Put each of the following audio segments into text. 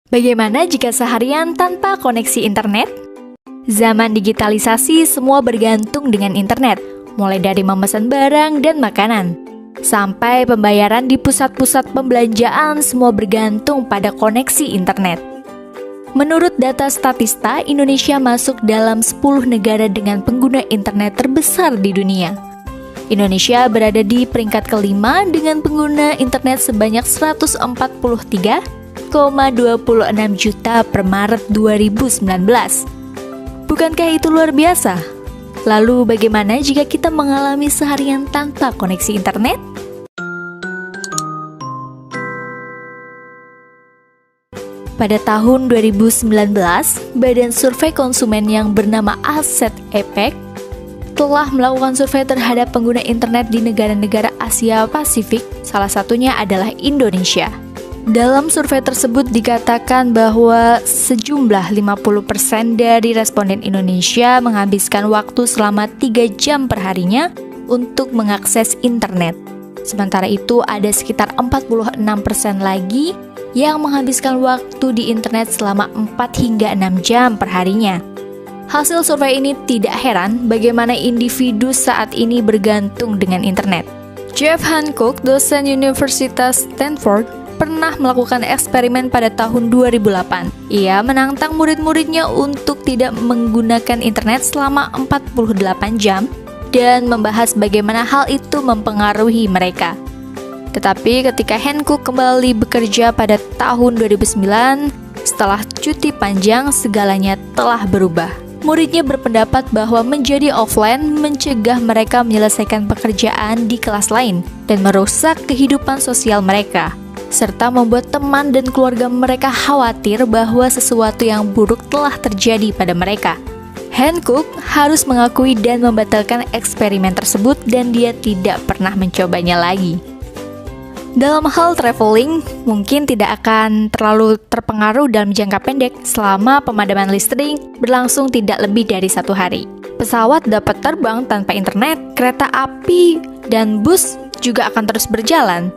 Bagaimana jika seharian tanpa koneksi internet? Zaman digitalisasi, semua bergantung dengan internet, mulai dari memesan barang dan makanan. Sampai pembayaran di pusat-pusat pembelanjaan, semua bergantung pada koneksi internet. Menurut data Statista, Indonesia masuk dalam 10 negara dengan pengguna internet terbesar di dunia. Indonesia berada di peringkat kelima dengan pengguna internet sebanyak 143,26 juta per Maret 2019. Bukankah itu luar biasa? Lalu bagaimana jika kita mengalami seharian tanpa koneksi internet? Pada tahun 2019, Badan Survei Konsumen yang bernama Aset Epec telah melakukan survei terhadap pengguna internet di negara-negara Asia Pasifik, salah satunya adalah Indonesia. Dalam survei tersebut dikatakan bahwa sejumlah 50% dari responden Indonesia menghabiskan waktu selama 3 jam per harinya untuk mengakses internet. Sementara itu ada sekitar 46% lagi yang menghabiskan waktu di internet selama 4 hingga 6 jam per harinya. Hasil survei ini tidak heran bagaimana individu saat ini bergantung dengan internet. Jeff Hancock, dosen Universitas Stanford, pernah melakukan eksperimen pada tahun 2008. Ia menantang murid-muridnya untuk tidak menggunakan internet selama 48 jam dan membahas bagaimana hal itu mempengaruhi mereka. Tetapi ketika Hancock kembali bekerja pada tahun 2009, setelah cuti panjang, segalanya telah berubah. Muridnya berpendapat bahwa menjadi offline mencegah mereka menyelesaikan pekerjaan di kelas lain dan merusak kehidupan sosial mereka, serta membuat teman dan keluarga mereka khawatir bahwa sesuatu yang buruk telah terjadi pada mereka. Hancock harus mengakui dan membatalkan eksperimen tersebut dan dia tidak pernah mencobanya lagi. Dalam hal traveling, mungkin tidak akan terlalu terpengaruh dalam jangka pendek selama pemadaman listrik berlangsung tidak lebih dari 1 hari. Pesawat dapat terbang tanpa internet, kereta api, dan bus juga akan terus berjalan.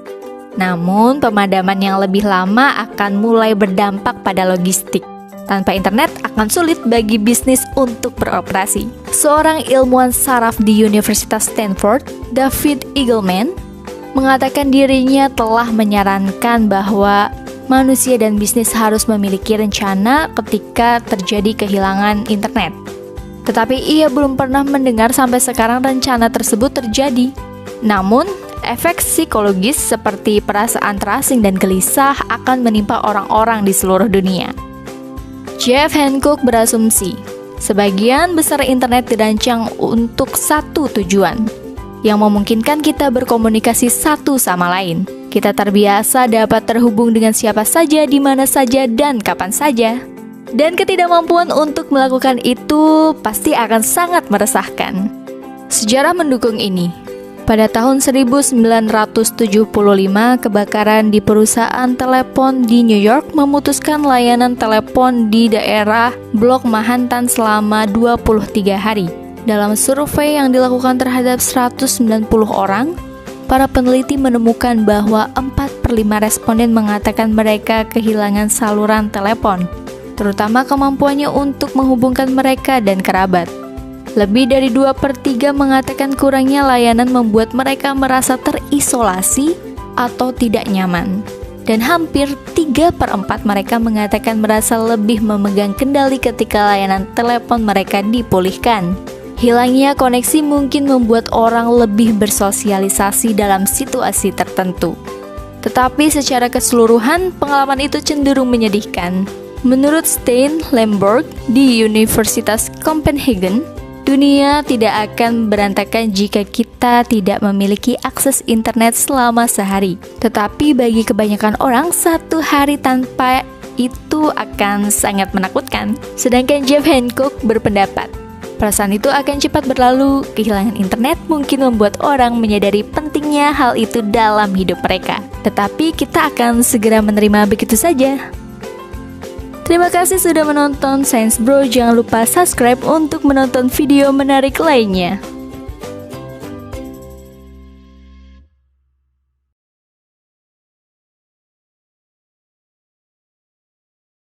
Namun, pemadaman yang lebih lama akan mulai berdampak pada logistik. Tanpa internet akan sulit bagi bisnis untuk beroperasi. Seorang ilmuwan saraf di Universitas Stanford, David Eagleman, mengatakan dirinya telah menyarankan bahwa manusia dan bisnis harus memiliki rencana ketika terjadi kehilangan internet. Tetapi ia belum pernah mendengar sampai sekarang rencana tersebut terjadi. Namun, efek psikologis seperti perasaan terasing dan gelisah akan menimpa orang-orang di seluruh dunia. Jeff Hancock berasumsi, sebagian besar internet dirancang untuk satu tujuan, yang memungkinkan kita berkomunikasi satu sama lain. Kita terbiasa dapat terhubung dengan siapa saja, di mana saja, dan kapan saja. Dan ketidakmampuan untuk melakukan itu pasti akan sangat meresahkan. Sejarah mendukung ini. Pada tahun 1975, kebakaran di perusahaan telepon di New York memutuskan layanan telepon di daerah Blok Manhattan selama 23 hari. Dalam survei yang dilakukan terhadap 190 orang, para peneliti menemukan bahwa 4/5 responden mengatakan mereka kehilangan saluran telepon, terutama kemampuannya untuk menghubungkan mereka dan kerabat. Lebih dari 2/3 mengatakan kurangnya layanan membuat mereka merasa terisolasi atau tidak nyaman. Dan hampir 3/4 mereka mengatakan merasa lebih memegang kendali ketika layanan telepon mereka dipulihkan. Hilangnya koneksi mungkin membuat orang lebih bersosialisasi dalam situasi tertentu. Tetapi secara keseluruhan, pengalaman itu cenderung menyedihkan. Menurut Stein Lemberg di Universitas Copenhagen, dunia tidak akan berantakan jika kita tidak memiliki akses internet selama sehari. Tetapi bagi kebanyakan orang, 1 hari tanpa itu akan sangat menakutkan. Sedangkan Jeff Hancock berpendapat, perasaan itu akan cepat berlalu. Kehilangan internet mungkin membuat orang menyadari pentingnya hal itu dalam hidup mereka. Tetapi kita akan segera menerima begitu saja. Terima kasih sudah menonton Science Bro. Jangan lupa subscribe untuk menonton video menarik lainnya.